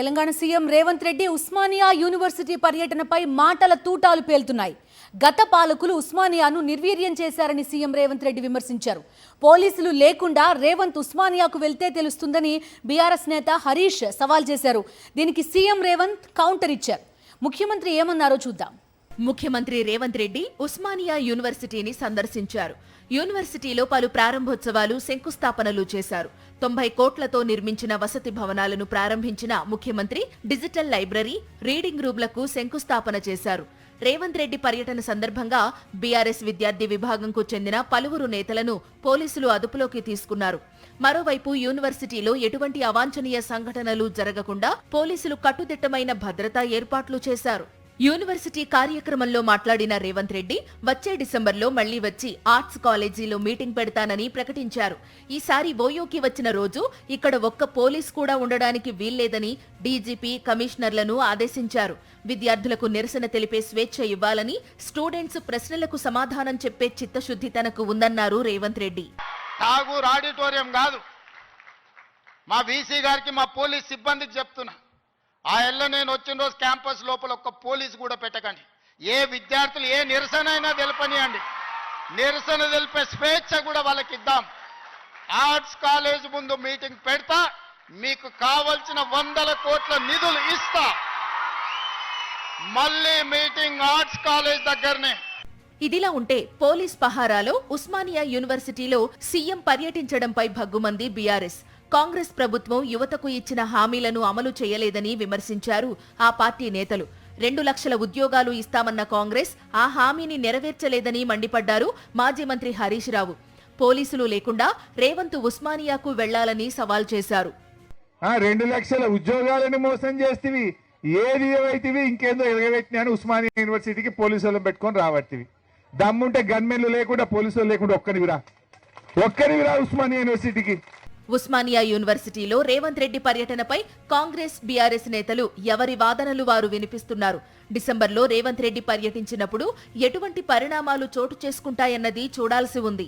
Telangana CM Revanth Reddy Osmania university పర్యటనపై మాటల తూటాలు పేలుతున్నాయి. గత పాలకులు ఉస్మానియాను నిర్వీర్యం చేశారని సీఎం రేవంత్ రెడ్డి విమర్శించారు. పోలీసులు లేకుండా రేవంత్ ఉస్మానియాకు వెళ్తే తెలుస్తుందని బీఆర్ఎస్ నేత హరీష్ సవాల్ చేశారు. దీనికి సీఎం రేవంత్ కౌంటర్ ఇచ్చారు. ముఖ్యమంత్రి ఏమన్నారో చూద్దాం. ముఖ్యమంత్రి రేవంత్ రెడ్డి ఉస్మానియా యూనివర్సిటీని సందర్శించారు. యూనివర్సిటీలో పలు ప్రారంభోత్సవాలు, శంకుస్థాపనలు చేశారు. 90 కోట్లతో నిర్మించిన వసతి భవనాలను ప్రారంభించిన ముఖ్యమంత్రి డిజిటల్ లైబ్రరీ, రీడింగ్ రూమ్లకు శంకుస్థాపన చేశారు. రేవంత్ రెడ్డి పర్యటన సందర్భంగా బీఆర్ఎస్ విద్యార్థి విభాగంకు చెందిన పలువురు నేతలను పోలీసులు అదుపులోకి తీసుకున్నారు. మరోవైపు యూనివర్సిటీలో ఎటువంటి అవాంఛనీయ సంఘటనలు జరగకుండా పోలీసులు కట్టుదిట్టమైన భద్రతా ఏర్పాట్లు చేశారు. యూనివర్సిటీ కార్యక్రమంలో మాట్లాడిన రేవంత్ రెడ్డి వచ్చే డిసెంబర్లో మళ్లీ వచ్చి ఆర్ట్స్ కాలేజీలో మీటింగ్ పెడతానని ప్రకటించారు. ఈసారి ఓయోకి వచ్చిన రోజు ఇక్కడ ఒక్క పోలీస్ కూడా ఉండడానికి వీల్లేదని డీజీపీ, కమిషనర్లను ఆదేశించారు. విద్యార్థులకు నిరసన తెలిపే స్వేచ్ఛ ఇవ్వాలని, స్టూడెంట్స్ ప్రశ్నలకు సమాధానం చెప్పే చిత్తశుద్ధి తనకు ఉందన్నారు రేవంత్ రెడ్డి. ఠాగూర్ ఆడిటోరియం కాదు, మా వీసీ గారికి, మా పోలీస్ సిబ్బందికి చెప్తున్నా, ఆ ఎల్ల నేను వచ్చిన రోజు క్యాంపస్ లోపల ఒక్క పోలీసు కూడా పెట్టకండి. ఏ విద్యార్థులు ఏ నిరసన అయినా తెలపనియండి, నిరసన తెలిపే స్వేచ్ఛ కూడా వాళ్ళకి ఇద్దాం. ఆర్ట్స్ కాలేజ్ ముందు మీటింగ్ పెడతా, మీకు కావలసిన 100 కోట్ల నిధులు ఇస్తా. మళ్ళీ మీటింగ్ ఆర్ట్స్ కాలేజ్ దగ్గరనే. ఇదిలా ఉంటే పోలీస్ పహారాలో ఉస్మానియా యూనివర్సిటీలో సీఎం పర్యటించడంపై భగ్గుమంది బీఆర్ఎస్. కాంగ్రెస్ ప్రభుత్వం యువతకు ఇచ్చిన హామీలను అమలు చేయలేదని విమర్శించారు ఆ పార్టీ నేతలు. 2 లక్షల ఉద్యోగాలు ఇస్తామన్న కాంగ్రెస్ ఆ హామీని నెరవేర్చలేదని మండిపడ్డారు మాజీ మంత్రి హరీష్ రావు. పోలీసులు లేకుండా రేవంత్ ఉస్మానియాకు వెళ్లాలని సవాల్ చేశారు. 2 లక్షల ఉద్యోగాలను మోసం చేస్తేవి, ఏది ఏవైతేవి ఇంకేందో ఎరగబెట్టినాను ఉస్మానియా యూనివర్సిటీకి పోలీసులను పెట్టుకొని రాబట్టివి. దమ్ముంటే గన్మెన్లు లేకుండా, పోలీసులు లేకుండా ఒక్కరివిరా ఉస్మానియా యూనివర్సిటీకి. ఉస్మానియా యూనివర్సిటీలో రేవంత్ రెడ్డి పర్యటనపై కాంగ్రెస్, బీఆర్ఎస్ నేతలు ఎవరి వాదనలు వారు వినిపిస్తున్నారు. డిసెంబర్లో రేవంత్ రెడ్డి పర్యటించినప్పుడు ఎటువంటి పరిణామాలు చోటు చేసుకుంటాయన్నది చూడాల్సి ఉంది.